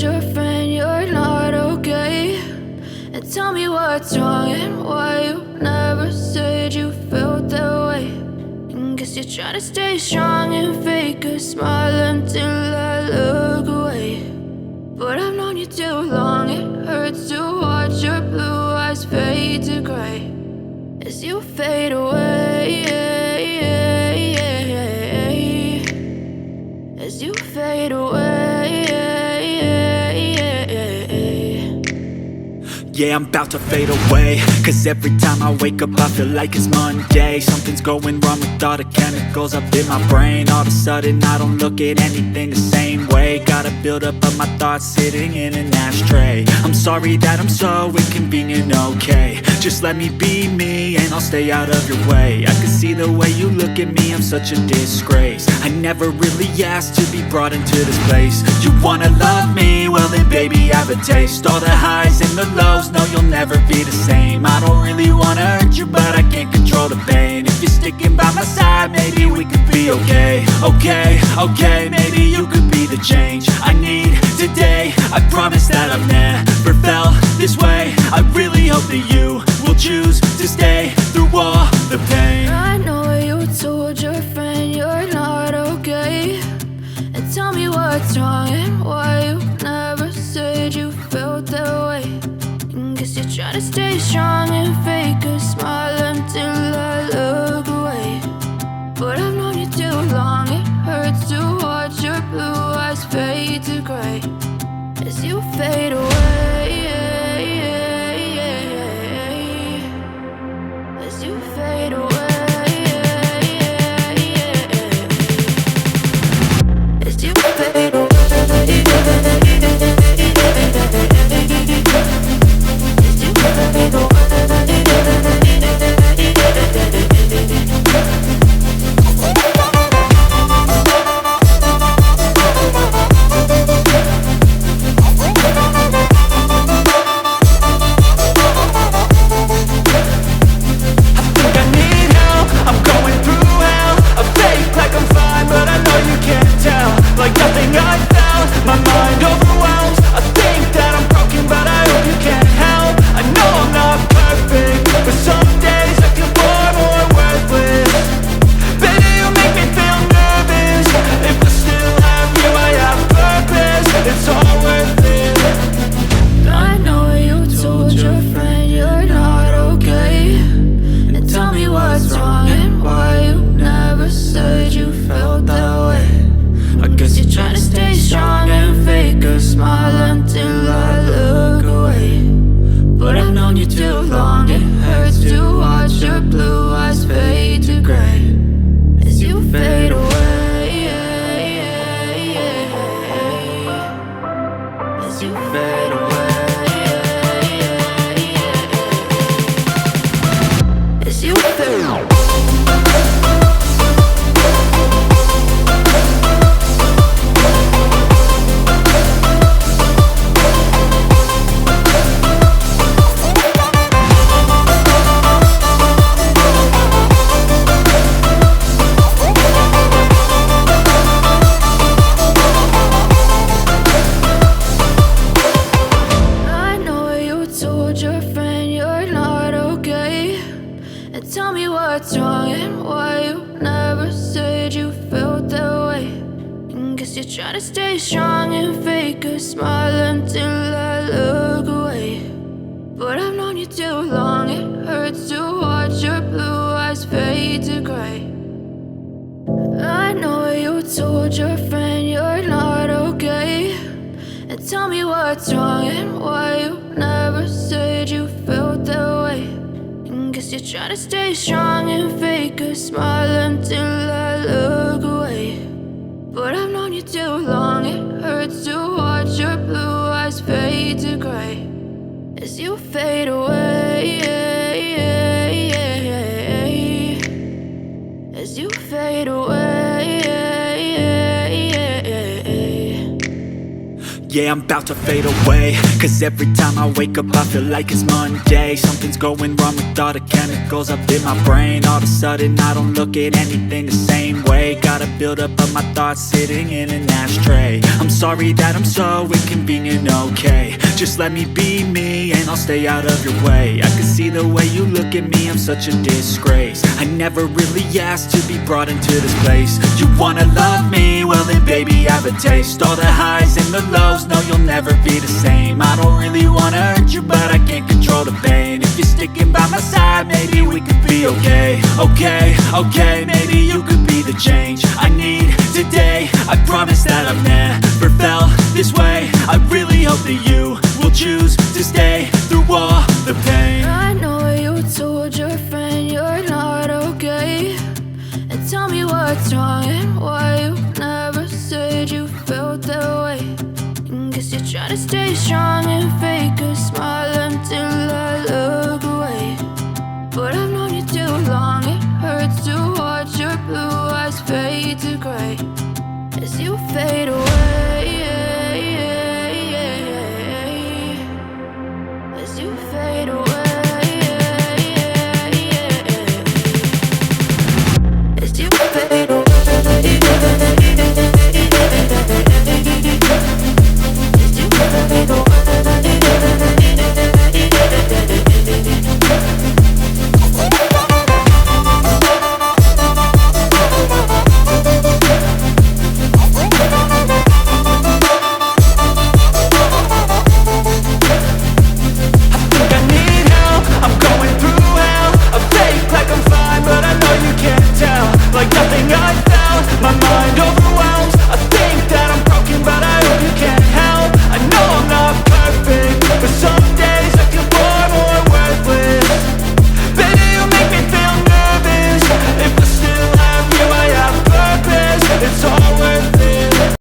your friend you're not okay, and tell me what's wrong and why you never said you felt that way. And guess you're trying to stay strong and fake a smile until I look away. But I've known you too long, it hurts to watch your blue eyes fade to gray as you fade away, as you fade away. Yeah, I'm about to fade away, cause every time I wake up I feel like it's Monday. Something's going wrong with all the chemicals up in my brain. All of a sudden I don't look at anything the same way. Got a buildup of my thoughts sitting in an ashtray. I'm sorry that I'm so inconvenient, okay. Just let me be me and I'll stay out of your way. I can see the way you look at me, I'm such a disgrace. I never really asked to be brought into this place. You wanna love me? Well then baby I have a taste. All the highs and the lows, no you'll never be the same. I don't really wanna hurt you but I can't control the pain. If you're sticking by my side maybe we could be okay. Okay, maybe you could be the change I need today. I promise that I've never felt this way. I really hope that you will choose to stay through all the pain. I know you told your friend you're not okay, and tell me what's wrong and why you never said you felt that way. And guess you're trying to stay strong and fake a smile until I look away. But I've known you too long, it hurts to watch your blue eyes fade to gray as you fade away, as you fade away, as you fade away. Like nothing I found, my mind overwhelms. I think that I'm broken, but I hope you can't help. I know I'm not perfect, but some days I feel far more worthless. Baby, you make me feel nervous. If I still have you, I have purpose. It's all worth it. I know you told your friend you're not okay, and tell me what's wrong and why you never said you felt that way. I guess you're trying to stay strong and fake a smile until I look away. But I've known you too long, it hurts to watch your blue eyes fade to gray as you fade away, as you fade away, as you fade away. Tell me what's wrong and why you never said you felt that way. And guess you're trying to stay strong and fake a smile until I look away. But I've known you too long, it hurts to watch your blue eyes fade to gray. I know you told your friend you're not okay, and tell me what's wrong and why you never said you felt that way. Guess you're trying to stay strong and fake a smile until I look away. But I've known you too long, it hurts to watch your blue eyes fade to gray as you fade away, as you fade away. Yeah, I'm about to fade away, cause every time I wake up I feel like it's Monday. Something's going wrong with all the chemicals up in my brain. All of a sudden I don't look at anything the same way. Got a buildup of my thoughts sitting in an ashtray. I'm sorry that I'm so inconvenient, okay. Just let me be me and I'll stay out of your way. I can see the way you look at me, I'm such a disgrace. I never really asked to be brought into this place. You wanna love me? Well then baby, have a taste. All the highs and the lows, no, you'll never be the same. I don't really wanna hurt you, but I can't control the pain. If you're sticking by my side, maybe we could be okay. Okay, maybe you could be the change I need today. I promise that I've never felt this way. I really hope that you will choose to stay through all the pain. I know you told your friend you're not okay, and tell me what's wrong and why you never said you felt that way. And guess you're trying to stay strong